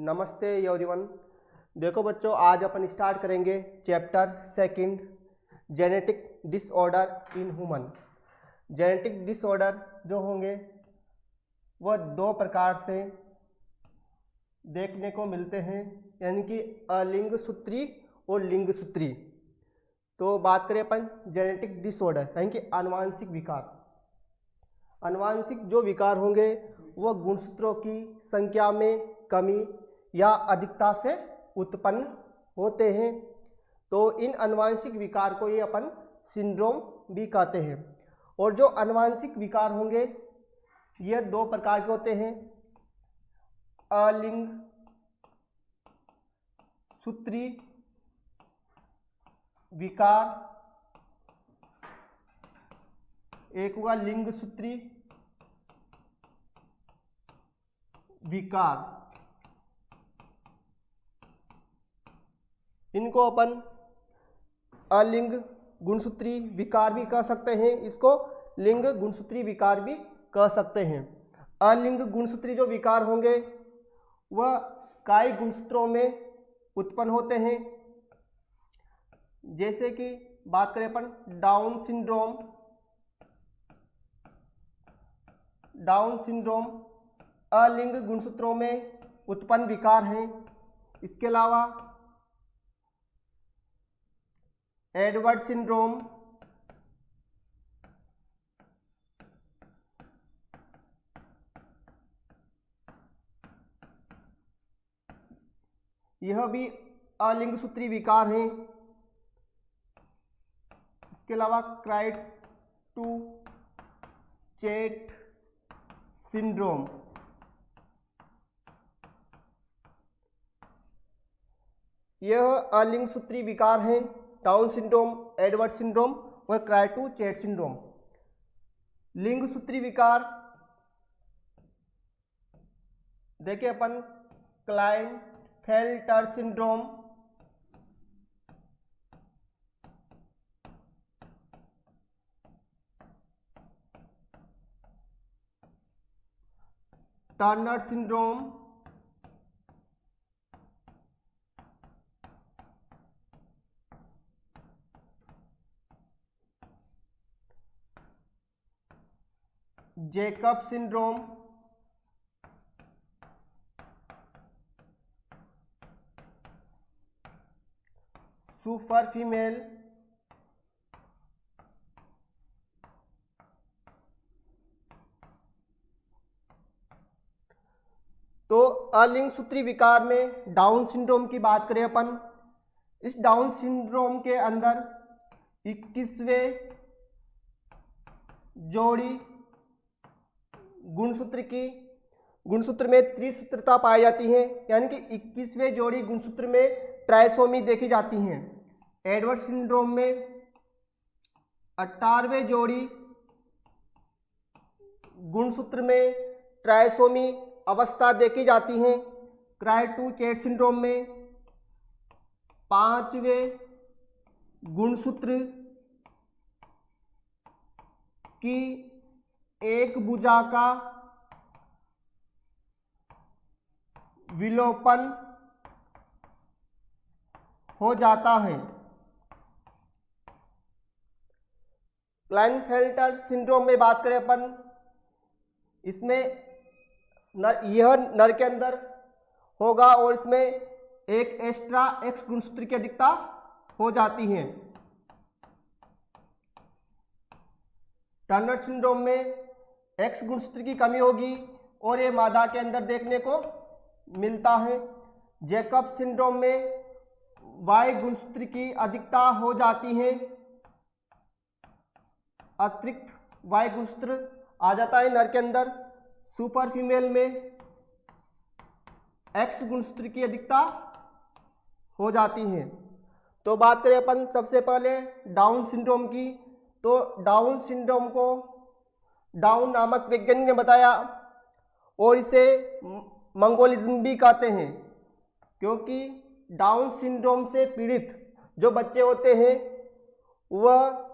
नमस्ते एवरीवन। देखो बच्चों, आज अपन स्टार्ट करेंगे chapter second, genetic disorder in human. Genetic disorder जो होंगे वह दो प्रकार से देखने को मिलते हैं, यानी कि अलिंगसूत्री और लिंगसूत्री। तो बात करें अपन जेनेटिक डिसऑर्डर यानी कि आनुवांशिक विकार। आनुवांशिक जो विकार होंगे वह गुणसूत्रों की संख्या में कमी या अधिकता से उत्पन्न होते हैं। तो इन आनुवांशिक विकार को ये अपन सिंड्रोम भी कहते हैं। और जो आनुवांशिक विकार होंगे ये दो प्रकार के होते हैं, अलिंगसूत्री विकार, एक हुआ लिंगसूत्री विकार। इनको अपन अलिंग गुणसूत्री विकार भी कह सकते हैं, इसको लिंग गुणसूत्री विकार भी कह सकते हैं। अलिंग गुणसूत्री जो विकार होंगे वह कई गुणसूत्रों में उत्पन्न होते हैं, जैसे कि बात करें अपन डाउन सिंड्रोम। डाउन सिंड्रोम अलिंग गुणसूत्रों में उत्पन्न विकार हैं। इसके अलावा एडवर्ड सिंड्रोम, यह भी अलिंगसूत्री विकार हैं। इसके अलावा क्राइटू-चैट सिंड्रोम, यह अलिंगसूत्री विकार हैं। डाउन सिंड्रोम, एडवर्ड सिंड्रोम और क्राइटू-चैट सिंड्रोम। लिंगसूत्री विकार देखिए अपन Klinefelter syndrome, Turner syndrome, Jacob syndrome, super female, तो अलिंगसूत्री विकार में डाउन सिंड्रोम की बात करें अपन, इस डाउन सिंड्रोम के अंदर 21वें जोड़ी गुणसूत्र में त्रिसूत्रता पाई जाती है, यानी कि 21वें जोड़ी गुणसूत्र में ट्राइसोमी देखी जाती हैं। एडवर्ड सिंड्रोम में 18वें जोड़ी गुणसूत्र में ट्राइसोमी अवस्था देखी जाती हैं। क्राइटू-चैट सिंड्रोम में 5वें गुणसूत्र की एक भुजा का विलोपन हो जाता है। क्लाइनफेल्टर सिंड्रोम में बात करें अपन, इसमें यह नर के अंदर होगा और इसमें एक एक्स्ट्रा एक्स गुणसूत्र की अधिकता हो जाती है। टर्नर सिंड्रोम में एक्स गुणसूत्र की कमी होगी और ये मादा के अंदर देखने को मिलता है। जैकब सिंड्रोम में वाई गुणसूत्र की अधिकता हो जाती है, अतिरिक्त वाई गुणसूत्र आ जाता है नर के अंदर। सुपर फीमेल में एक्स गुणसूत्र की अधिकता हो जाती है। तो बात करें अपन सबसे पहले डाउन सिंड्रोम की, तो डाउन सिंड्रोम को डाउन नामक वैज्ञानिक ने बताया और इसे मंगोलिज्म भी कहते हैं, क्योंकि डाउन सिंड्रोम से पीड़ित जो बच्चे होते हैं वह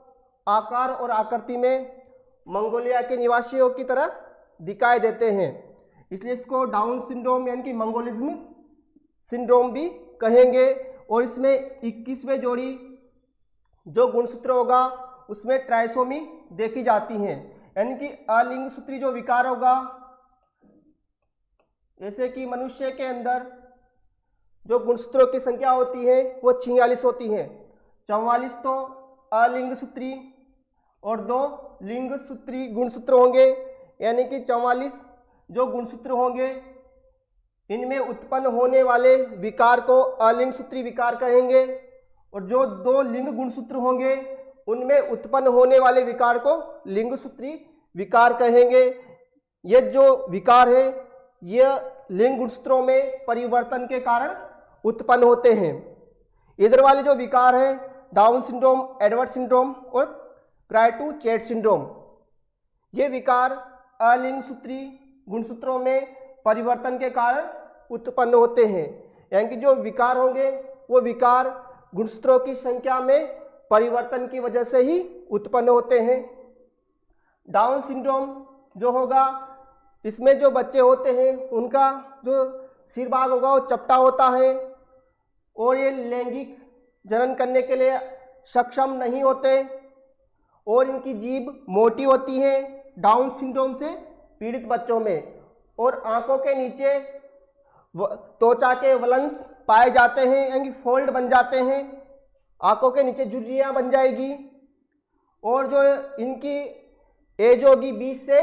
आकार और आकृति में मंगोलिया के निवासियों की तरह दिखाई देते हैं, इसलिए इसको डाउन सिंड्रोम यानी कि मंगोलिज्म सिंड्रोम भी कहेंगे। और इसमें 21वें जोड़ी जो गुणसूत्र होगा उसमें ट्राइसोमी देखी जाती है, यानी कि अलिंग सूत्री जो विकार होगा, जैसे कि मनुष्य के अंदर जो गुणसूत्रों की संख्या होती है वो 46 होती है। 44 तो अलिंग सूत्री और 2 लिंग सूत्री गुणसूत्र होंगे, यानी कि 44 जो गुणसूत्र होंगे इनमें उत्पन्न होने वाले विकार को अलिंग सूत्री विकार कहेंगे, और जो 2 लिंग गुणसूत्र होंगे उनमें उत्पन्न होने वाले विकार को लिंग सूत्री विकार कहेंगे। ये जो विकार है ये लिंग गुणसूत्रों में परिवर्तन के कारण उत्पन्न होते हैं। इधर वाले जो विकार है डाउन सिंड्रोम, एडवर्ड सिंड्रोम और क्राइटू-चैट सिंड्रोम, ये विकार अलिंग सूत्री गुणसूत्रों में परिवर्तन के कारण उत्पन्न होते हैं, यानी कि जो विकार होंगे वो विकार गुणसूत्रों की संख्या में परिवर्तन की वजह से ही उत्पन्न होते हैं। डाउन सिंड्रोम जो होगा इसमें जो बच्चे होते हैं उनका जो सिर भाग होगा वो चपटा होता है और ये लैंगिक जनन करने के लिए सक्षम नहीं होते और इनकी जीभ मोटी होती है डाउन सिंड्रोम से पीड़ित बच्चों में, और आंखों के नीचे त्वचा के वलंस पाए जाते हैं, यानी फोल्ड बन जाते हैं, आंखों के नीचे झुर्रियाँ बन जाएगी, और जो इनकी एज होगी 20 से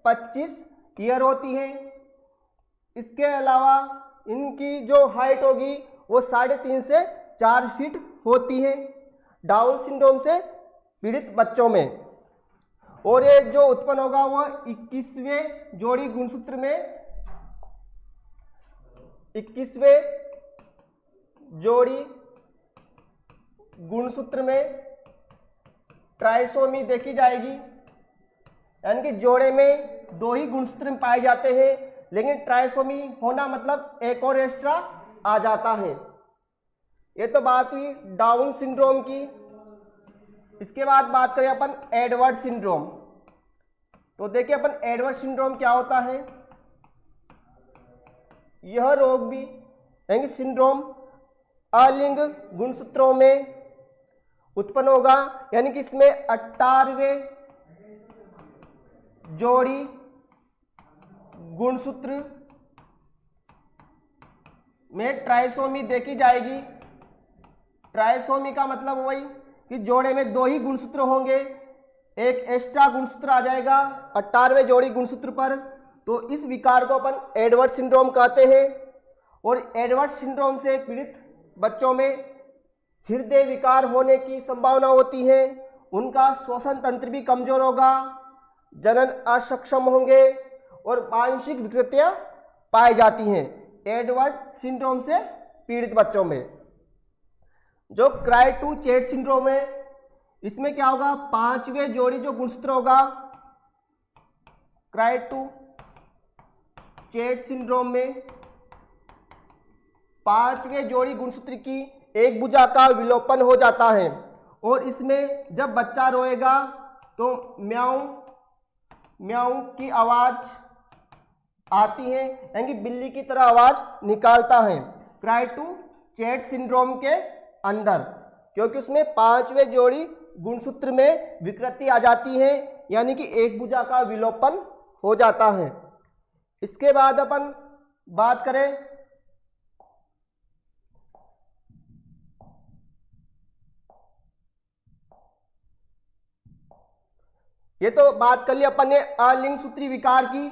25 ईयर होती है। इसके अलावा इनकी जो हाइट होगी वो 3.5 से 4 फीट होती है डाउन सिंड्रोम से पीड़ित बच्चों में। और ये जो उत्पन्न होगा वो 21वें जोड़ी गुणसूत्र में 21वें जोड़ी गुणसूत्र में ट्राइसोमी देखी जाएगी, यानी कि जोड़े में 2 ही गुणसूत्र पाए जाते हैं, लेकिन ट्राइसोमी होना मतलब एक और एक्स्ट्रा आ जाता है। ये तो बात हुई डाउन सिंड्रोम की। इसके बाद बात करें अपन एडवर्ड सिंड्रोम। तो देखिए अपन एडवर्ड सिंड्रोम क्या होता है। यह रोग भी यानी सिंड्रोम अलिंग गुणसूत्रों में उत्पन्न होगा, यानी कि इसमें 18वें जोड़ी गुणसूत्र में ट्राइसोमी देखी जाएगी। ट्राइसोमी का मतलब वही कि जोड़े में 2 ही गुणसूत्र होंगे, एक एक्स्ट्रा गुणसूत्र आ जाएगा 18वें जोड़ी गुणसूत्र पर। तो इस विकार को अपन एडवर्ड सिंड्रोम कहते हैं। और एडवर्ड सिंड्रोम से पीड़ित बच्चों में हृदय विकार होने की संभावना होती है, उनका श्वसन तंत्र भी कमजोर होगा, जनन असक्षम होंगे और मानसिक विकृतियां पाई जाती हैं एडवर्ड सिंड्रोम से पीड़ित बच्चों में। जो क्राइटू-चैट सिंड्रोम है इसमें क्या होगा, 5वें जोड़ी जो गुणसूत्र होगा क्राइटू-चैट सिंड्रोम में 5वें जोड़ी गुणसूत्र की एक भुजा का विलोपन हो जाता है, और इसमें जब बच्चा रोएगा तो म्याऊ म्याऊ की आवाज आती है, यानी कि बिल्ली की तरह आवाज निकालता है क्राइटू-चैट सिंड्रोम के अंदर, क्योंकि उसमें 5वें जोड़ी गुणसूत्र में विकृति आ जाती है, यानी कि एक भुजा का विलोपन हो जाता है। इसके बाद अपन बात करें ये तो बात कर ली अपन ने अलिंग सूत्री विकार की।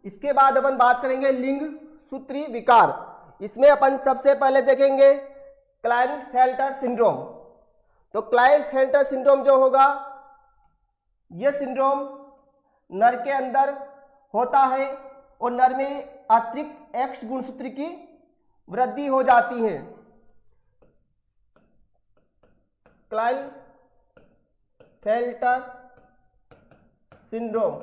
इसके बाद अपन बात करेंगे लिंग सूत्री विकार। इसमें अपन सबसे पहले देखेंगे क्लाइनफेल्टर सिंड्रोम। तो क्लाइनफेल्टर सिंड्रोम जो होगा यह सिंड्रोम नर के अंदर होता है और नर में अतिरिक्त एक्स गुणसूत्र की वृद्धि हो जाती है। क्लाइनफेल्टर सिंड्रोम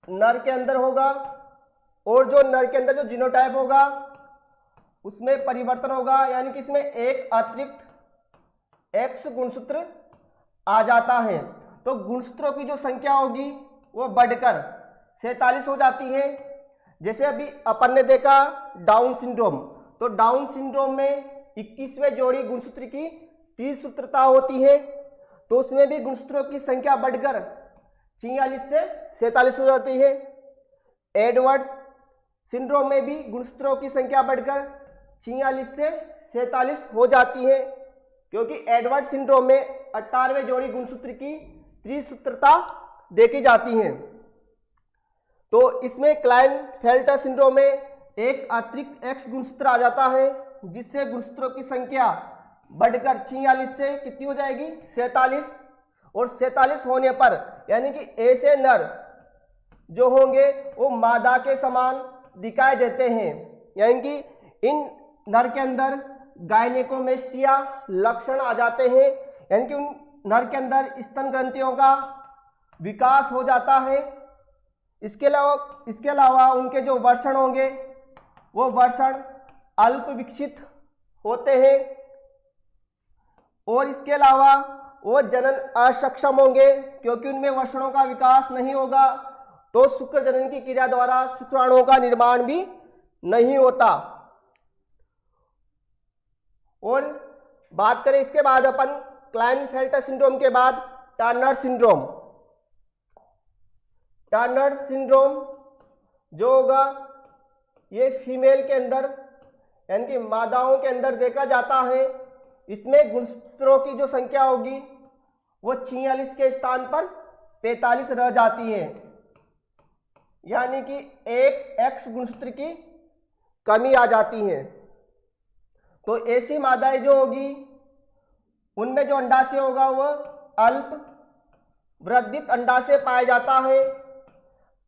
नर के अंदर होगा, और जो नर के अंदर जो जीनोटाइप होगा उसमें परिवर्तन होगा, यानी कि इसमें एक अतिरिक्त एक्स गुणसूत्र आ जाता है। तो गुणसूत्रों की जो संख्या होगी वो बढ़कर 47 हो जाती है, जैसे अभी अपन ने देखा डाउन सिंड्रोम, तो डाउन सिंड्रोम में 21वें जोड़ी गुणसूत्र की त्रिसूत्रता होती है, तो उसमें भी गुणसूत्रों की संख्या बढ़कर 46 से 47 हो जाती है। एडवर्ड्स सिंड्रोम में भी गुणसूत्रों की संख्या बढ़कर 46 से 47 हो जाती है, क्योंकि एडवर्ड सिंड्रोम में 18वें जोड़ी गुणसूत्र की त्रिसूत्रता देखी जाती है। तो इसमें क्लाइनफेल्टर सिंड्रोम में एक अतिरिक्त एक्स गुणसूत्र आ जाता है, जिससे गुणसूत्रों की संख्या बढ़कर 46 से कितनी हो जाएगी 47, और 47 होने पर यानी कि ऐसे नर जो होंगे वो मादा के समान दिखाई देते हैं, यानी कि इन नर के अंदर गायनेकोमेस्टिया लक्षण आ जाते हैं, यानी कि उन नर के अंदर स्तन ग्रंथियों का विकास हो जाता है। इसके अलावा उनके जो वर्षण होंगे वो वर्षण अल्प विकसित होते हैं, और इसके अलावा वो जनन असक्षम होंगे, क्योंकि उनमें वर्षणों का विकास नहीं होगा, तो शुक्र जनन की क्रिया द्वारा शुक्राणुओं का निर्माण भी नहीं होता। और बात करें इसके बाद अपन क्लाइनफेल्टर सिंड्रोम के बाद टर्नर सिंड्रोम। टर्नर सिंड्रोम जो होगा ये फीमेल के अंदर यानी कि मादाओं के अंदर देखा जाता है। इसमें गुणसूत्रों की जो संख्या होगी वो 46 के स्थान पर 45 रह जाती है, यानी कि एक एक्स गुणसूत्र की कमी आ जाती है। तो ऐसी मादाएं जो होगी उनमें जो अंडाशय होगा वह अल्प वृद्धित अंडाशय पाया जाता है।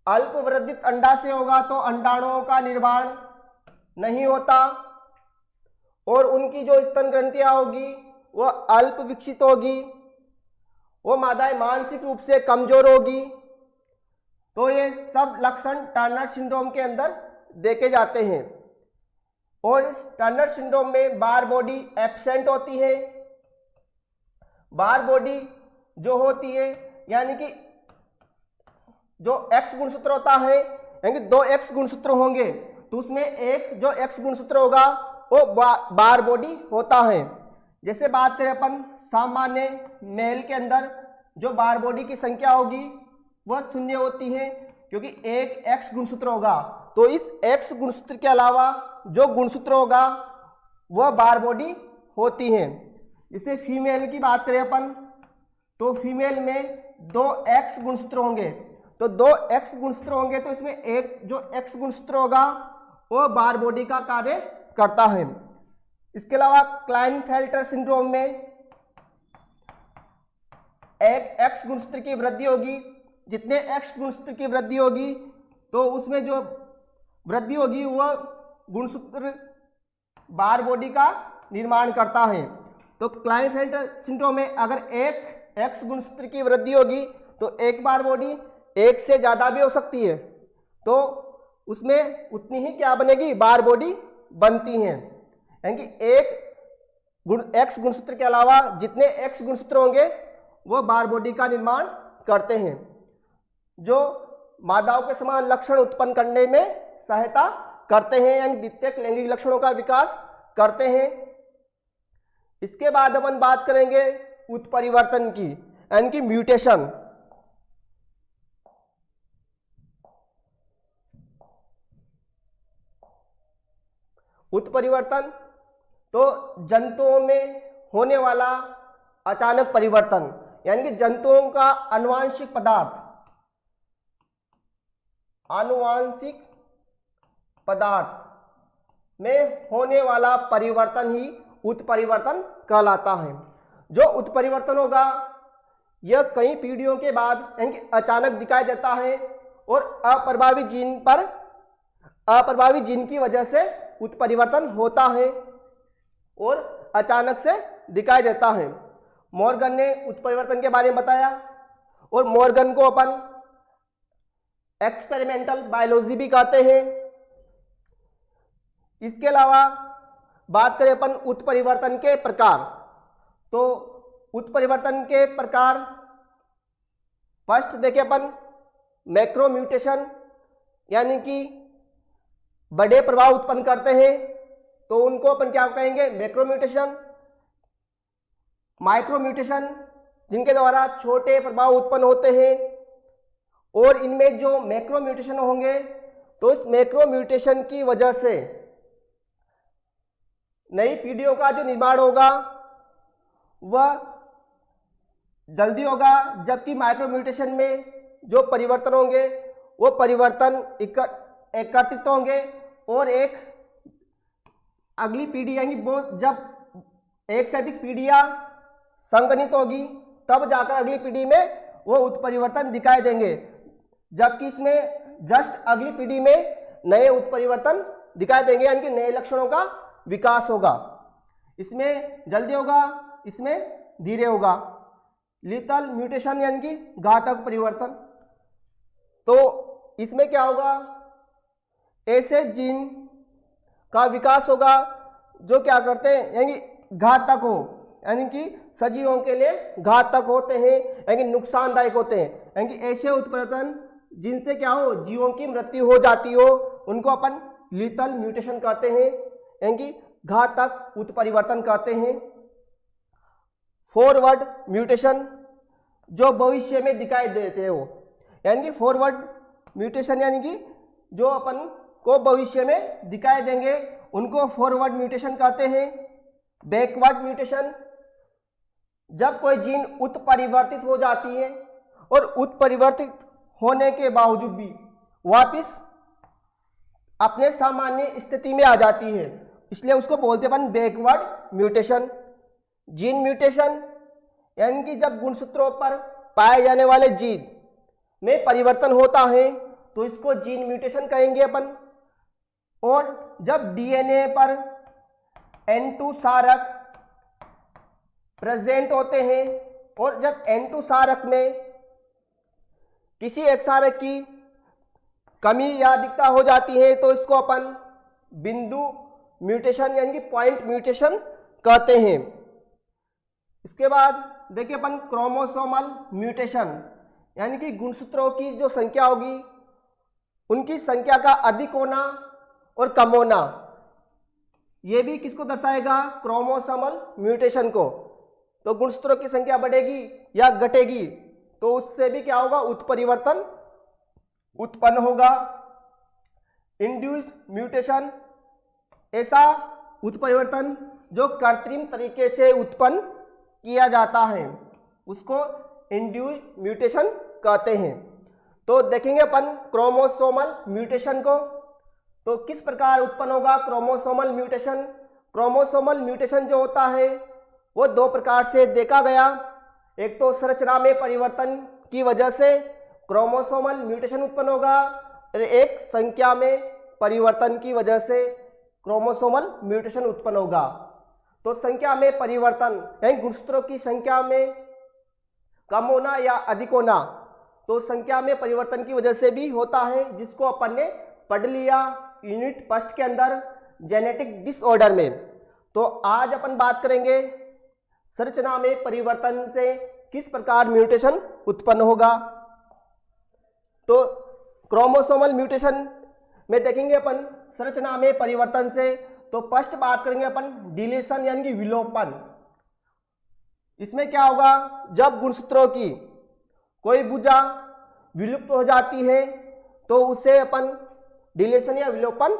अल्प वृद्धित अंडाशय होगा तो अंडाणुओं का निर्माण नहीं होता, और उनकी जो स्तन ग्रंथियां होगी वह अल्प विकसित होगी, वो मादाएं मानसिक रूप से कमजोर होगी। तो ये सब लक्षण टर्नर सिंड्रोम के अंदर देखे जाते हैं। और इस टर्नर सिंड्रोम में बार बॉडी एब्सेंट होती है। बार बॉडी जो होती है यानी कि जो एक्स गुणसूत्र होता है, यानी कि 2 एक्स गुणसूत्र होंगे तो उसमें एक जो एक्स गुणसूत्र होगा वो बार बॉडी होता है। जैसे बात करें अपन सामान्य मेल के अंदर जो बार बॉडी की संख्या होगी वह 0 होती है, क्योंकि एक एक्स गुणसूत्र होगा। तो इस एक्स गुणसूत्र के अलावा जो गुणसूत्र होगा वह बार बॉडी होती है। जैसे फीमेल की बात करें अपन तो फीमेल में 2 एक्स गुणसूत्र होंगे, तो 2 एक्स गुणसूत्र होंगे तो इसमें एक जो एक्स गुणसूत्र होगा वो बार बॉडी का कार्य करता है। इसके अलावा क्लाइनफेल्टर सिंड्रोम में एक एक्स गुणसूत्र की वृद्धि होगी। जितने एक्स गुणसूत्र की वृद्धि होगी तो उसमें जो वृद्धि होगी वह गुणसूत्र बार बॉडी का निर्माण करता है। तो क्लाइनफेल्टर सिंड्रोम में अगर एक एक्स गुणसूत्र की वृद्धि होगी तो एक बार बॉडी एक से ज्यादा भी हो सकती है, तो उसमें उतनी ही क्या बनेगी बार बॉडी बनती हैं। यानी कि एक एक्स गुणसूत्र के अलावा जितने एक्स गुणसूत्र होंगे वो बार बॉडी का निर्माण करते हैं, जो मादाओं के समान लक्षण उत्पन्न करने में सहायता करते हैं, यानी द्वितीयक लैंगिक लक्षणों का विकास करते हैं। इसके बाद अपन बात करेंगे उत्परिवर्तन की, यानी कि म्यूटेशन। उत्परिवर्तन तो जंतुओं में होने वाला अचानक परिवर्तन, यानी कि जंतुओं का आनुवांशिक पदार्थ में होने वाला परिवर्तन ही उत्परिवर्तन कहलाता है। जो उत्परिवर्तन होगा यह कई पीढ़ियों के बाद यानी कि अचानक दिखाई देता है, और अप्रभावी जीन की वजह से उत्परिवर्तन होता है और अचानक से दिखाई देता है। मॉर्गन ने उत्परिवर्तन के बारे में बताया, और मॉर्गन को अपन एक्सपेरिमेंटल बायोलॉजी भी कहते हैं। इसके अलावा बात करें अपन उत्परिवर्तन के प्रकार, तो उत्परिवर्तन के प्रकार फर्स्ट देखें अपन मैक्रो म्यूटेशन, यानी कि बड़े प्रभाव उत्पन्न करते हैं तो उनको अपन क्या कहेंगे, मैक्रो म्यूटेशन। माइक्रो म्यूटेशन जिनके द्वारा छोटे प्रभाव उत्पन्न होते हैं, और इनमें जो मैक्रो म्यूटेशन होंगे तो इस मैक्रो म्यूटेशन की वजह से नई पीढ़ियों का जो निर्माण होगा वह जल्दी होगा, जबकि माइक्रो म्यूटेशन में जो परिवर्तन होंगे वो परिवर्तन एकत्रित होंगे और एक अगली पीढ़ी आएंगी, वो जब एक से अधिक पीढ़ियां संगठित होगी तब जाकर अगली पीढ़ी में वो उत्परिवर्तन दिखाई देंगे, जबकि इसमें जस्ट अगली पीढ़ी में नए उत्परिवर्तन दिखाई देंगे, यानी कि नए लक्षणों का विकास होगा। इसमें जल्दी होगा, इसमें धीरे होगा। लीथल म्यूटेशन यानी कि घातक परिवर्तन, तो इसमें क्या होगा, ऐसे जीन का विकास होगा जो क्या करते हैं, यानी घातक हो, यानी कि सजीवों के लिए घातक होते हैं, यानी नुकसानदायक होते हैं, यानी कि ऐसे उत्परिवर्तन जिनसे क्या हो, जीवों की मृत्यु हो जाती हो, उनको अपन लीथल म्यूटेशन कहते हैं, यानी कि घातक उत्परिवर्तन कहते हैं। फॉरवर्ड म्यूटेशन जो भविष्य में दिखाई देते हो, यानी कि फॉरवर्ड म्यूटेशन यानी कि जो अपन को भविष्य में दिखाई देंगे उनको फॉरवर्ड म्यूटेशन कहते हैं। बैकवर्ड म्यूटेशन जब कोई जीन उत्परिवर्तित हो जाती है और उत्परिवर्तित होने के बावजूद भी वापस अपने सामान्य स्थिति में आ जाती है, इसलिए उसको बोलते हैं बैकवर्ड म्यूटेशन। जीन म्यूटेशन यानी कि जब गुणसूत्रों पर पाए जाने वाले जीन में परिवर्तन होता है तो इसको जीन म्यूटेशन कहेंगे अपन। और जब डीएनए पर N2 सारक प्रेजेंट होते हैं और जब N2 सारक में किसी एक सारक की कमी या अधिकता हो जाती है तो इसको अपन बिंदु म्यूटेशन यानी कि पॉइंट म्यूटेशन कहते हैं। इसके बाद देखिए अपन क्रोमोसोमल म्यूटेशन यानी कि गुणसूत्रों की जो संख्या होगी उनकी संख्या का अधिक होना और कम होना, यह भी किसको दर्शाएगा, क्रोमोसोमल म्यूटेशन को। तो गुणसूत्रों की संख्या बढ़ेगी या घटेगी तो उससे भी क्या होगा, उत्परिवर्तन उत्पन्न होगा। इंड्यूस्ड म्यूटेशन ऐसा उत्परिवर्तन जो कृत्रिम तरीके से उत्पन्न किया जाता है उसको इंड्यूस्ड म्यूटेशन कहते हैं। तो देखेंगे अपन क्रोमोसोमल म्यूटेशन को, तो किस प्रकार उत्पन्न होगा क्रोमोसोमल म्यूटेशन। क्रोमोसोमल म्यूटेशन जो होता है वो दो प्रकार से देखा गया, एक तो संरचना में परिवर्तन की वजह से क्रोमोसोमल म्यूटेशन उत्पन्न होगा और एक संख्या में परिवर्तन की वजह से क्रोमोसोमल म्यूटेशन उत्पन्न होगा। तो संख्या में परिवर्तन यानी गुणसूत्रों की संख्या में कम होना या अधिक होना, तो संख्या में परिवर्तन की वजह से भी होता है, जिसको अपन ने पढ़ लिया यूनिट फर्स्ट के अंदर जेनेटिक डिसऑर्डर में। तो आज अपन बात करेंगे संरचना में परिवर्तन से किस प्रकार म्यूटेशन उत्पन्न होगा। तो क्रोमोसोमल म्यूटेशन में देखेंगे अपन संरचना में परिवर्तन से, तो फर्स्ट बात करेंगे अपन डिलीशन यानी कि विलोपन। इसमें क्या होगा, जब गुणसूत्रों की कोई भुजा विलुप्त हो जाती है तो उसे अपन डिलीशन या विलोपन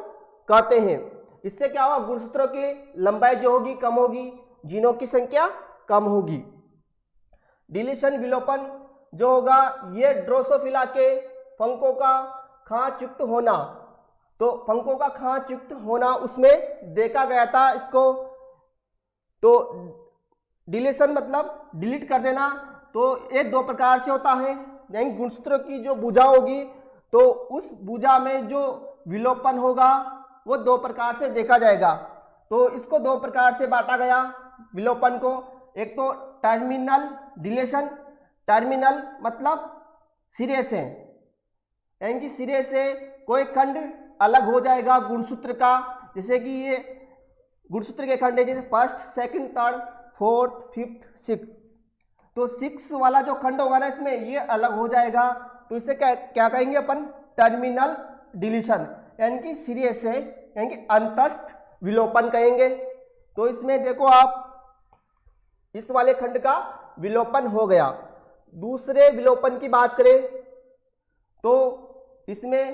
कहते हैं। इससे क्या होगा, गुणसूत्रों की लंबाई जो होगी कम होगी, जीनों की संख्या कम होगी। डिलीशन विलोपन जो होगा ये ड्रोसोफिला के फंकों का खांचयुक्त होना, तो फंकों का खांचयुक्त होना उसमें देखा गया था इसको। तो डिलीशन मतलब डिलीट कर देना, तो ये दो प्रकार से होता है, यानी गुणसूत्रों की जो भुजा होगी तो उस भुजा में जो विलोपन होगा वो दो प्रकार से देखा जाएगा। तो इसको दो प्रकार से बांटा गया विलोपन को, एक तो टर्मिनल डिलीशन, टर्मिनल मतलब सिरे से, यानी कि सिरे से कोई खंड अलग हो जाएगा गुणसूत्र का, जैसे कि ये गुणसूत्र के खंड है जैसे first, second, third, fourth, fifth, six. तो सिक्स वाला जो खंड होगा ना इसमें ये अलग हो जाएगा, तो इसे क्या कहेंगे अपन, टर्मिनल डिलीशन, यानी कि सिरे से, यानी कि अंतस्थ विलोपन कहेंगे। तो इसमें देखो आप, इस वाले खंड का विलोपन हो गया। दूसरे विलोपन की बात करें तो इसमें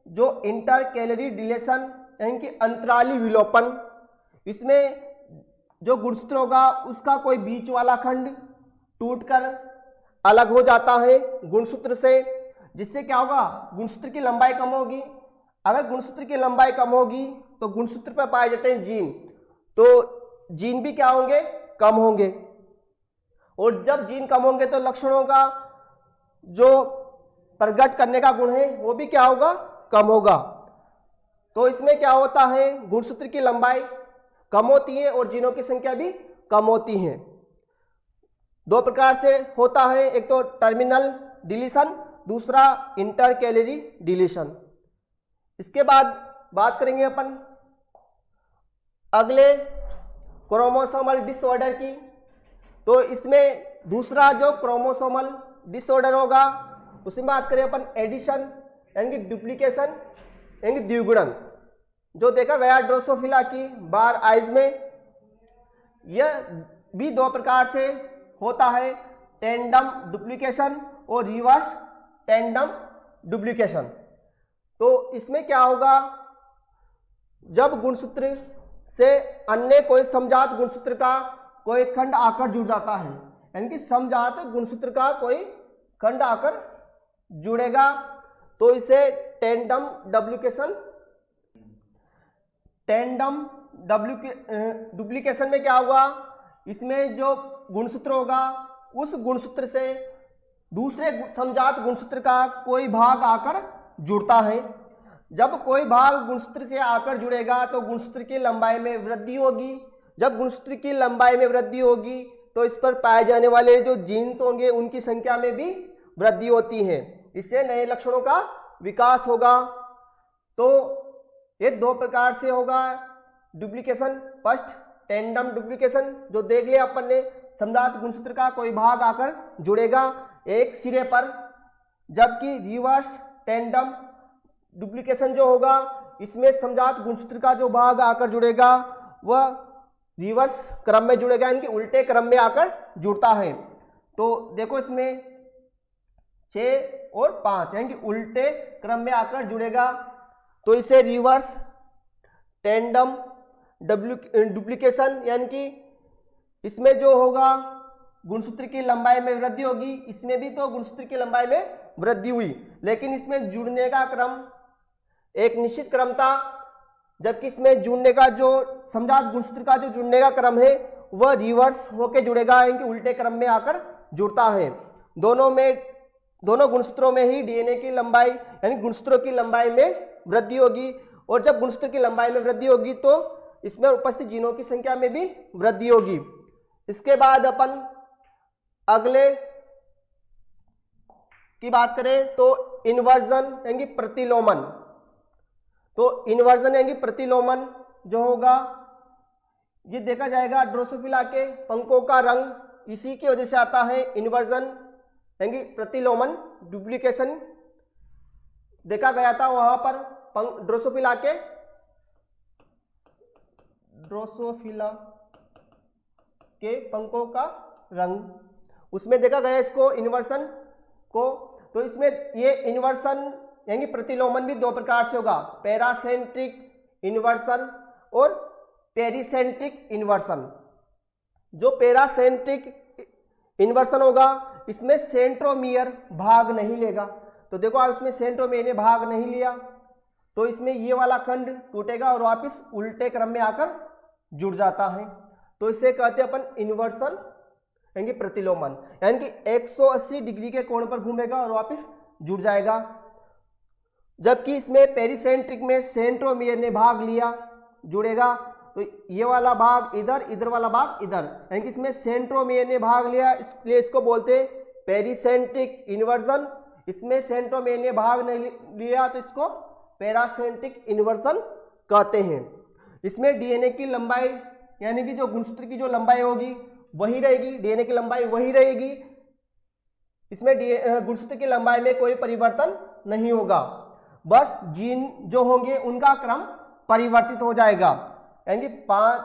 जो इंटर कैलोरी डिलेशन यानी कि अंतराली विलोपन, इसमें जो गुणसूत्र होगा उसका कोई बीच वाला खंड टूटकर अलग हो जाता है गुणसूत्र से, जिससे क्या होगा, गुणसूत्र की लंबाई कम होगी। अगर गुणसूत्र की लंबाई कम होगी तो गुणसूत्र पर पाए जाते हैं जीन, तो जीन भी क्या होंगे, कम होंगे। और जब जीन कम होंगे तो लक्षणों का जो प्रकट करने का गुण है वो भी क्या होगा, कम होगा। तो इसमें क्या होता है, गुणसूत्र की लंबाई कम होती है और जीनों की संख्या भी कम होती है। दो प्रकार से होता है, एक तो टर्मिनल डिलीशन, दूसरा इंटर कैलोरी डिलीशन। इसके बाद बात करेंगे अपन अगले क्रोमोसोमल डिसऑर्डर की। तो इसमें दूसरा जो क्रोमोसोमल डिसऑर्डर होगा उसमें बात करें अपन एडिशन यानी कि डुप्लीकेशन यानी कि द्विगुणन, जो देखा गया ड्रोसोफिला की बार आइज में। यह भी दो प्रकार से होता है, टेंडम डुप्लीकेशन और रिवर्स टेंडम डुप्लीकेशन। तो इसमें क्या होगा, जब गुणसूत्र से अन्य कोई समजात गुणसूत्र का कोई खंड आकर जुड़ जाता है, यानी कि समजात गुणसूत्र का कोई खंड आकर जुड़ेगा तो इसे टेंडम डुप्लीकेशन। टेंडम डुप्लीकेशन में क्या होगा, इसमें जो गुणसूत्र होगा उस गुणसूत्र से दूसरे समजात गुणसूत्र का कोई भाग आकर जुड़ता है। जब कोई भाग गुणसूत्र से आकर जुड़ेगा तो गुणसूत्र की लंबाई में वृद्धि होगी। जब गुणसूत्र की लंबाई में वृद्धि होगी तो इस पर पाए जाने वाले जो जीन्स होंगे उनकी संख्या में भी वृद्धि होती है। इससे नए लक्षणों का विकास होगा। तो ये दो प्रकार से होगा डुप्लीकेशन। फर्स्ट टेंडम डुप्लीकेशन, जो देख लिया अपन ने, समजात गुणसूत्र का कोई भाग आकर जुड़ेगा एक सिरे पर, जबकि रिवर्स टेंडम डुप्लीकेशन जो होगा इसमें समजात गुणसूत्र का जो भाग आकर जुड़ेगा वह रिवर्स क्रम में जुड़ेगा, यानी कि उल्टे क्रम में आकर जुड़ता है। तो देखो इसमें 6 और 5 यानी कि उल्टे क्रम में आकर जुड़ेगा, तो इसे रिवर्स टेंडम डुप्लीकेशन, यानी कि इसमें जो होगा गुणसूत्र की लंबाई में वृद्धि होगी। इसमें भी तो गुणसूत्र की लंबाई में वृद्धि हुई, लेकिन इसमें जुड़ने का क्रम एक निश्चित क्रम था, जबकि इसमें जुड़ने का जो समजात गुणसूत्र का जो जुड़ने का क्रम है वह रिवर्स होके जुड़ेगा, यानी कि उल्टे क्रम में आकर जुड़ता है। दोनों गुणसूत्रों में ही डीएनए की लंबाई यानी गुणसूत्रों की लंबाई में वृद्धि होगी, और जब गुणसूत्र की लंबाई में वृद्धि होगी तो इसमें उपस्थित जीनों की संख्या में भी वृद्धि होगी। इसके बाद अपन अगले की बात करें तो इन्वर्जन यानी प्रतिलोमन। तो इन्वर्जन यानी प्रतिलोमन जो होगा ये देखा जाएगा ड्रोसोफिला के पंखों का रंग इसी की वजह से आता है। इन्वर्जन यानी प्रतिलोमन डुप्लीकेशन देखा गया था वहां पर ड्रोसोफिला के पंखों का रंग, उसमें देखा गया इसको इन्वर्सन को। तो इसमें ये इन्वर्सन यानी प्रतिलोमन भी दो प्रकार से होगा, पैरासेंट्रिक इन्वर्सन और पेरिसेंट्रिक इन्वर्सन। जो पैरासेंट्रिक इन्वर्सन होगा इसमें सेंट्रोमियर भाग नहीं लेगा। तो देखो आप इसमें सेंट्रोमियर ने भाग नहीं लिया तो इसमें ये वाला खंड टूटेगा और वापस उल्टे क्रम में आकर जुड़ जाता है। तो इसे कहते हैं अपन इन्वर्सन यानी प्रतिलोमन, यानी कि 180 डिग्री के कोण पर घूमेगा और वापस जुड़ जाएगा। जबकि इसमें पेरिसेंट्रिक में सेंट्रोमियर ने भाग लिया, जुड़ेगा तो ये वाला भाग इधर, इधर वाला भाग इधर, यानी कि इसमें सेंट्रोमियर ने भाग लिया, इसलिए इसको बोलते हैं पेरिसेंट्रिक इन्वर्सन। इसमें सेंट्रोमियर ने भाग नहीं लिया तो इसको पैरासेंट्रिक इन्वर्सन कहते हैं। इसमें डीएनए की लंबाई यानी कि जो गुणसूत्र की जो लंबाई होगी वही रहेगी, डीएनए की लंबाई वही रहेगी। इसमें गुणसूत्र की लंबाई में कोई परिवर्तन नहीं होगा। बस जीन जो होंगे उनका क्रम परिवर्तित हो जाएगा, यानी 5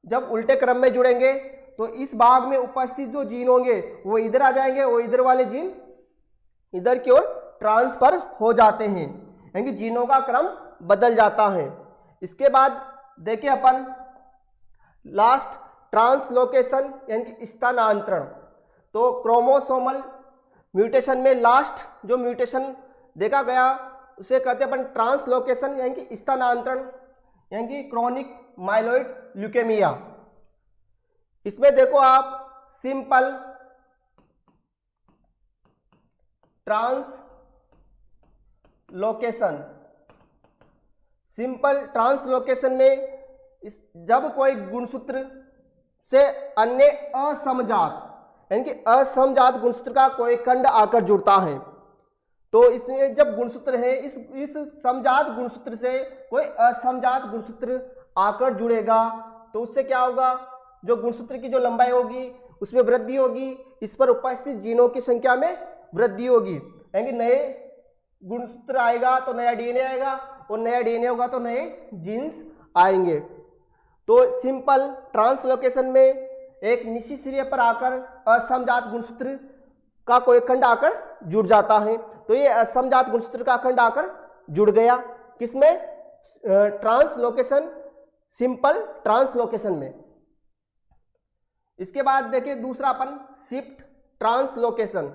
जब उल्टे क्रम में जुड़ेंगे तो इस भाग में उपस्थित जो जीन होंगे वो इधर आ जाएंगे, वो इधर वाले जीन इधर की ओर ट्रांसफर हो जाते हैं, यानी जीनों का क्रम बदल जाता है। इसके बाद देखिए अपन लास्ट ट्रांसलोकेशन यानी कि स्थानांतरण। तो क्रोमोसोमल म्यूटेशन में लास्ट जो म्यूटेशन देखा गया उसे कहते हैं अपन ट्रांसलोकेशन यानी कि स्थानांतरण, यानी कि क्रोनिक माइलॉइड ल्यूकेमिया। इसमें देखो आप सिंपल ट्रांसलोकेशन, सिंपल ट्रांसलोकेशन में जब कोई गुणसूत्र से अन्य असमजात यानी कि असमजात गुणसूत्र का कोई खंड आकर जुड़ता है, तो इसमें जब गुणसूत्र है इस समजात गुणसूत्र से कोई असमजात गुणसूत्र आकर जुड़ेगा तो उससे क्या होगा, जो गुणसूत्र की जो लंबाई होगी उसमें वृद्धि होगी, इस पर उपस्थित जीनों की संख्या में वृद्धि होगी, यानी नए गुणसूत्र आएगा तो नया डीएनए आएगा और नया डीएनए होगा तो नए जीन्स आएंगे। तो सिंपल ट्रांसलोकेशन में एक निश्चित सिरे पर आकर असमजात गुणसूत्र का कोई खंड आकर जुड़ जाता है, तो ये असमजात गुणसूत्र का खंड आकर जुड़ गया किसमें, ट्रांसलोकेशन, सिंपल ट्रांसलोकेशन में। इसके बाद देखिए दूसरा अपन शिफ्ट ट्रांसलोकेशन।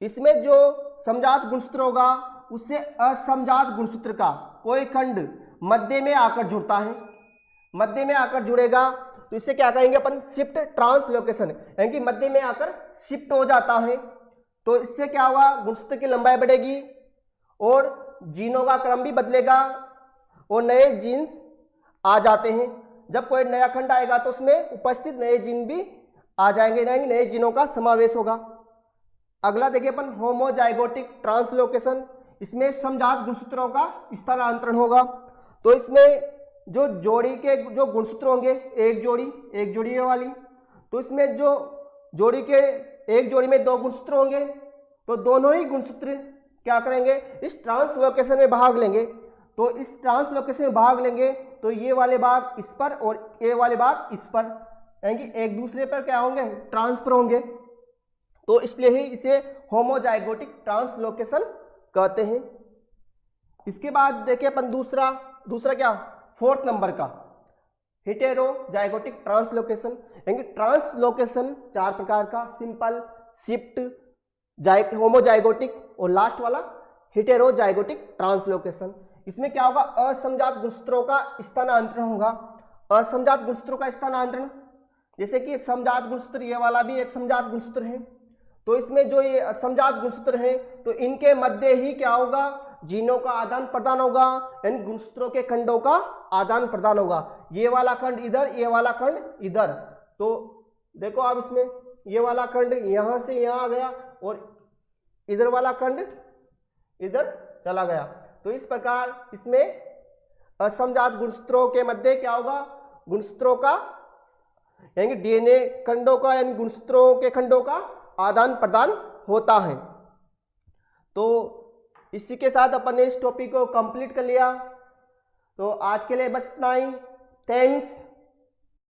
इसमें जो समजात गुणसूत्र होगा उससे असमजात गुणसूत्र का कोई खंड मध्य में आकर जुड़ता है, मध्य में आकर जुड़ेगा तो इसे क्या कहेंगे अपन, शिफ्ट ट्रांसलोकेशन, यानी कि मध्य में आकर शिफ्ट हो जाता है। तो इससे क्या होगा, गुणसूत्र की लंबाई बढ़ेगी और जीनों का क्रम भी बदलेगा और नए जीन्स आ जाते हैं। जब कोई नया खंड आएगा तो उसमें उपस्थित नए जीन भी आ जाएंगे, यानी नए जीनों का समावेश होगा। अगला देखिए अपन होमोजाइगोटिक ट्रांसलोकेशन। इसमें समजात गुणसूत्रों का स्थानांतरण होगा। तो इसमें जो जोड़ी के जो गुणसूत्र होंगे, एक जोड़ी ये वाली, तो इसमें जो जोड़ी के एक जोड़ी में 2 गुणसूत्र होंगे तो दोनों ही गुणसूत्र क्या करेंगे, इस ट्रांसलोकेशन में भाग लेंगे। तो इस ट्रांसलोकेशन में भाग लेंगे तो ये वाले भाग इस पर और ये वाले भाग इस पर, यानी कि एक दूसरे पर क्या होंगे, ट्रांसफर होंगे। तो इसलिए ही इसे होमोजाइगोटिक ट्रांसलोकेशन कहते हैं। इसके बाद देखिए अपन दूसरा क्या, 4th नंबर का हेटेरोजाइगोटिक ट्रांसलोकेशन, यानी ट्रांसलोकेशन 4 प्रकार का, सिंपल, शिफ्ट, होमोजाइगोटिक और लास्ट वाला हेटेरोजाइगोटिक ट्रांसलोकेशन। इसमें क्या होगा, असमजात गुणसूत्रों का स्थानांतरण होगा। असमजात गुणसूत्रों का स्थानांतरण, जैसे कि समजात गुणसूत्र, ये वाला भी एक समजात गुणसूत्र है, तो इसमें जो ये असमजात गुणसूत्र है तो इनके मध्य ही क्या होगा, जीनों का आदान प्रदान होगा, यानी गुणसूत्रों के खंडों का आदान प्रदान होगा। ये वाला खंड इधर, ये वाला खंड इधर। तो देखो आप इसमें ये वाला खंड यहां से यहां आ गया और इधर वाला खंड इधर चला गया। तो इस प्रकार इसमें असमजात गुणसूत्रों के मध्य क्या होगा, गुणसूत्रों का यानी डीएनए खंडों का यानी गुणसूत्रों के खंडों का आदान प्रदान होता है। तो इसी के साथ अपन ने इस टॉपिक को कंप्लीट कर लिया। तो आज के लिए बस इतना ही। थैंक्स।